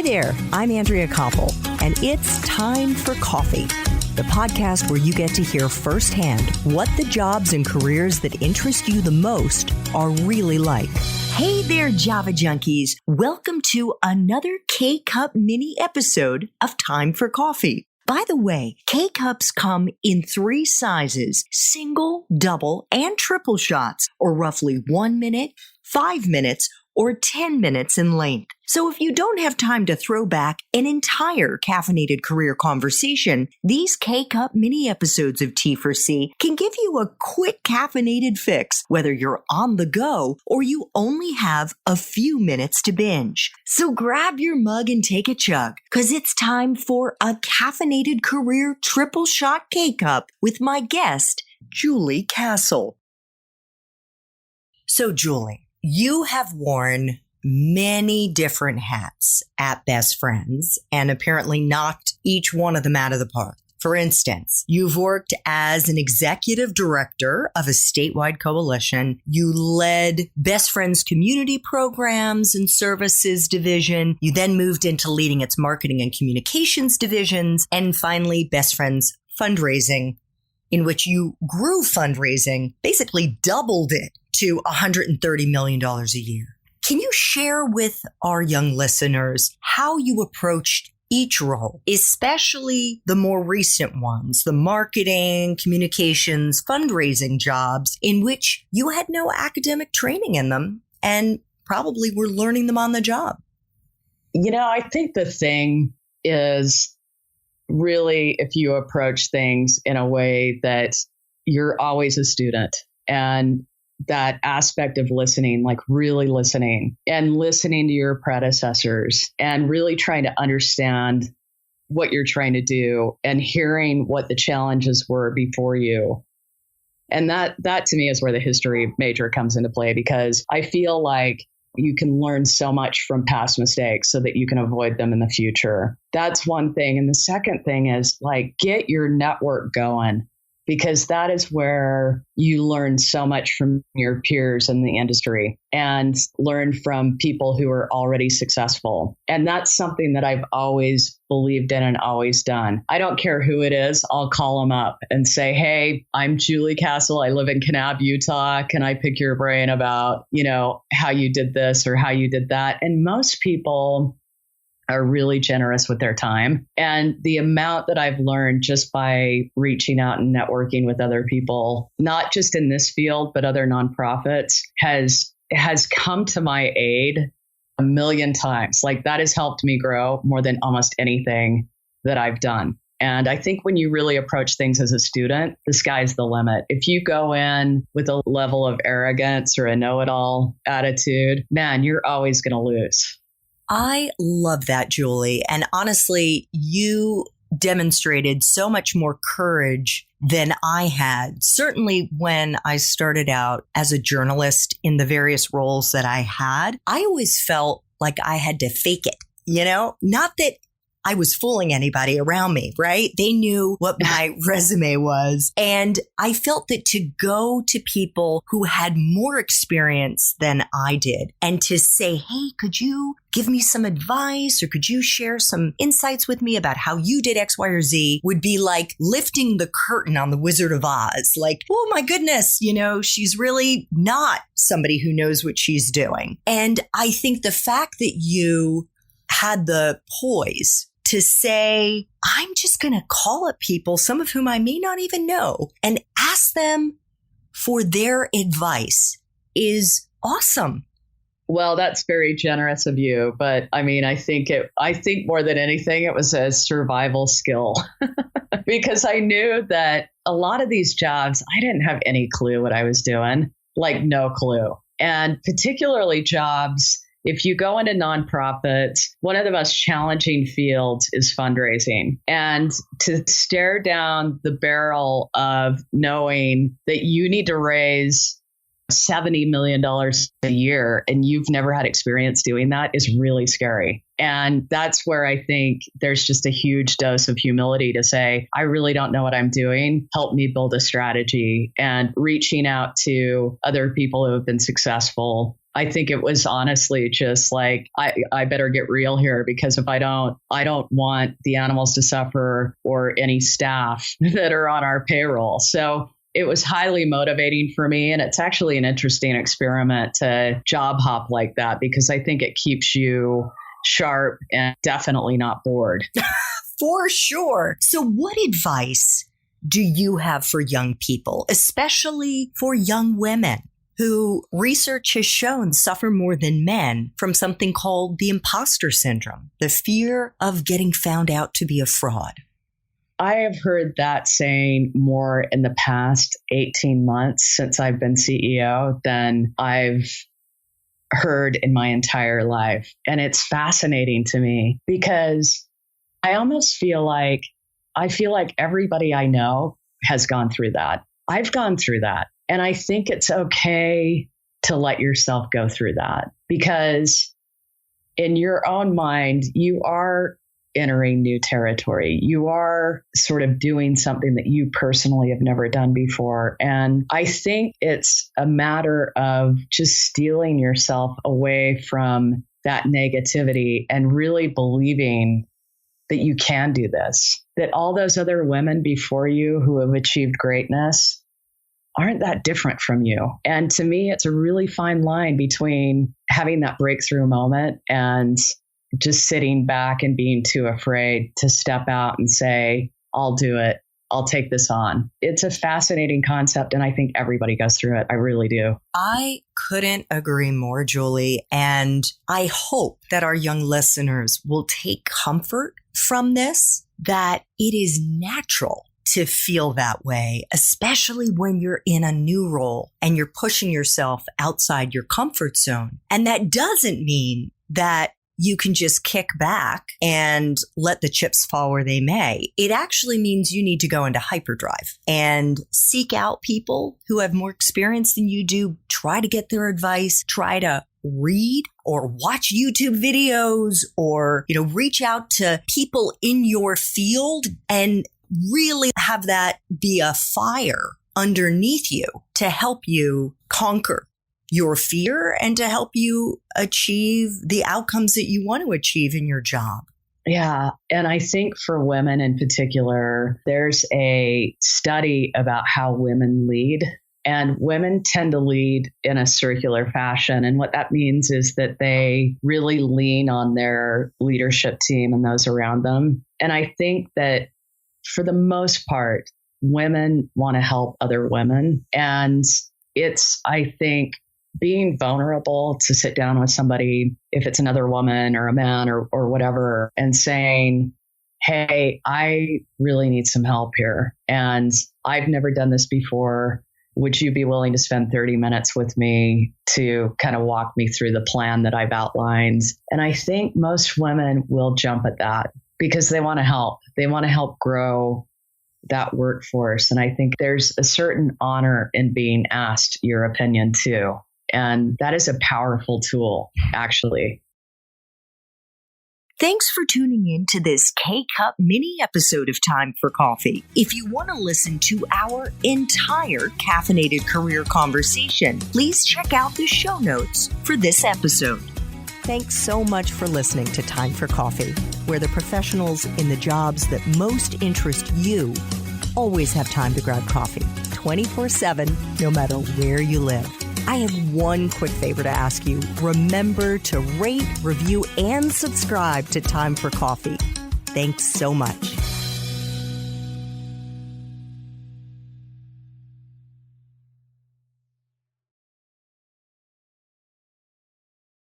Hi there, I'm Andrea Koppel, and it's time for coffee, the podcast where you get to hear firsthand what the jobs and careers that interest you the most are really like. Hey there, Java junkies. Welcome to another K-Cup mini episode of Time for Coffee. By the way, K-Cups come in 3 sizes, single, double, and triple shots, or roughly 1 minute, 5 minutes, or 10 minutes in length. So if you don't have time to throw back an entire caffeinated career conversation, these K-Cup mini episodes of T4C can give you a quick caffeinated fix, whether you're on the go or you only have a few minutes to binge. So grab your mug and take a chug, because it's time for a caffeinated career triple shot K-Cup with my guest, Julie Castle. So Julie, you have worn many different hats at Best Friends and apparently knocked each one of them out of the park. For instance, you've worked as an executive director of a statewide coalition. You led Best Friends community programs and services division. You then moved into leading its marketing and communications divisions. And finally, Best Friends fundraising, in which you grew fundraising, basically doubled it to $130 million a year. Can you share with our young listeners how you approached each role, especially the more recent ones, the marketing, communications, fundraising jobs in which you had no academic training in them and probably were learning them on the job? I think the thing is really if you approach things in a way that you're always a student, and that aspect of listening, like really listening and listening to your predecessors and really trying to understand what you're trying to do and hearing what the challenges were before you. And that to me is where the history major comes into play, because I feel like you can learn so much from past mistakes so that you can avoid them in the future. That's one thing. And the second thing is get your network going, because that is where you learn so much from your peers in the industry and learn from people who are already successful. And that's something that I've always believed in and always done. I don't care who it is. I'll call them up and say, hey, I'm Julie Castle. I live in Kanab, Utah. Can I pick your brain about, how you did this or how you did that? And most people are really generous with their time. And the amount that I've learned just by reaching out and networking with other people, not just in this field, but other nonprofits, has come to my aid a million times. That has helped me grow more than almost anything that I've done. And I think when you really approach things as a student, the sky's the limit. If you go in with a level of arrogance or a know-it-all attitude, man, you're always going to lose. I love that, Julie. And honestly, you demonstrated so much more courage than I had. Certainly when I started out as a journalist in the various roles that I had, I always felt like I had to fake it, not that I was fooling anybody around me, right? They knew what my resume was. And I felt that to go to people who had more experience than I did and to say, hey, could you give me some advice or could you share some insights with me about how you did X, Y, or Z would be like lifting the curtain on the Wizard of Oz. Oh my goodness, she's really not somebody who knows what she's doing. And I think the fact that you had the poise to say, I'm just going to call up people, some of whom I may not even know, and ask them for their advice is awesome. Well, that's very generous of you. But I think more than anything, it was a survival skill because I knew that a lot of these jobs, I didn't have any clue what I was doing, no clue. And particularly jobs, if you go into nonprofits, one of the most challenging fields is fundraising. And to stare down the barrel of knowing that you need to raise $70 million a year and you've never had experience doing that is really scary. And that's where I think there's just a huge dose of humility to say, I really don't know what I'm doing. Help me build a strategy, and reaching out to other people who have been successful I think it was honestly just like, I better get real here, because if I don't want the animals to suffer or any staff that are on our payroll. So it was highly motivating for me. And it's actually an interesting experiment to job hop like that, because I think it keeps you sharp and definitely not bored. For sure. So what advice do you have for young people, especially for young women who research has shown suffer more than men from something called the imposter syndrome, the fear of getting found out to be a fraud? I have heard that saying more in the past 18 months since I've been CEO than I've heard in my entire life. And it's fascinating to me, because I almost feel like everybody I know has gone through that. I've gone through that. And I think it's okay to let yourself go through that, because in your own mind, you are entering new territory. You are sort of doing something that you personally have never done before. And I think it's a matter of just steeling yourself away from that negativity and really believing that you can do this, that all those other women before you who have achieved greatness aren't that different from you. And to me, it's a really fine line between having that breakthrough moment and just sitting back and being too afraid to step out and say, I'll do it. I'll take this on. It's a fascinating concept, and I think everybody goes through it. I really do. I couldn't agree more, Julie. And I hope that our young listeners will take comfort from this, that it is natural to feel that way, especially when you're in a new role and you're pushing yourself outside your comfort zone. And that doesn't mean that you can just kick back and let the chips fall where they may. It actually means you need to go into hyperdrive and seek out people who have more experience than you do. Try to get their advice, try to read or watch YouTube videos, or, reach out to people in your field and really have that be a fire underneath you to help you conquer your fear and to help you achieve the outcomes that you want to achieve in your job. Yeah. And I think for women in particular, there's a study about how women lead. And women tend to lead in a circular fashion. And what that means is that they really lean on their leadership team and those around them. And I think that for the most part, women want to help other women. And it's, I think, being vulnerable to sit down with somebody, if it's another woman or a man or whatever, and saying, hey, I really need some help here. And I've never done this before. Would you be willing to spend 30 minutes with me to kind of walk me through the plan that I've outlined? And I think most women will jump at that because they want to help. They want to help grow that workforce. And I think there's a certain honor in being asked your opinion too. And that is a powerful tool, actually. Thanks for tuning in to this K-Cup mini episode of Time for Coffee. If you want to listen to our entire caffeinated career conversation, please check out the show notes for this episode. Thanks so much for listening to Time for Coffee, where the professionals in the jobs that most interest you always have time to grab coffee 24/7, no matter where you live. I have one quick favor to ask you. Remember to rate, review, and subscribe to Time for Coffee. Thanks so much.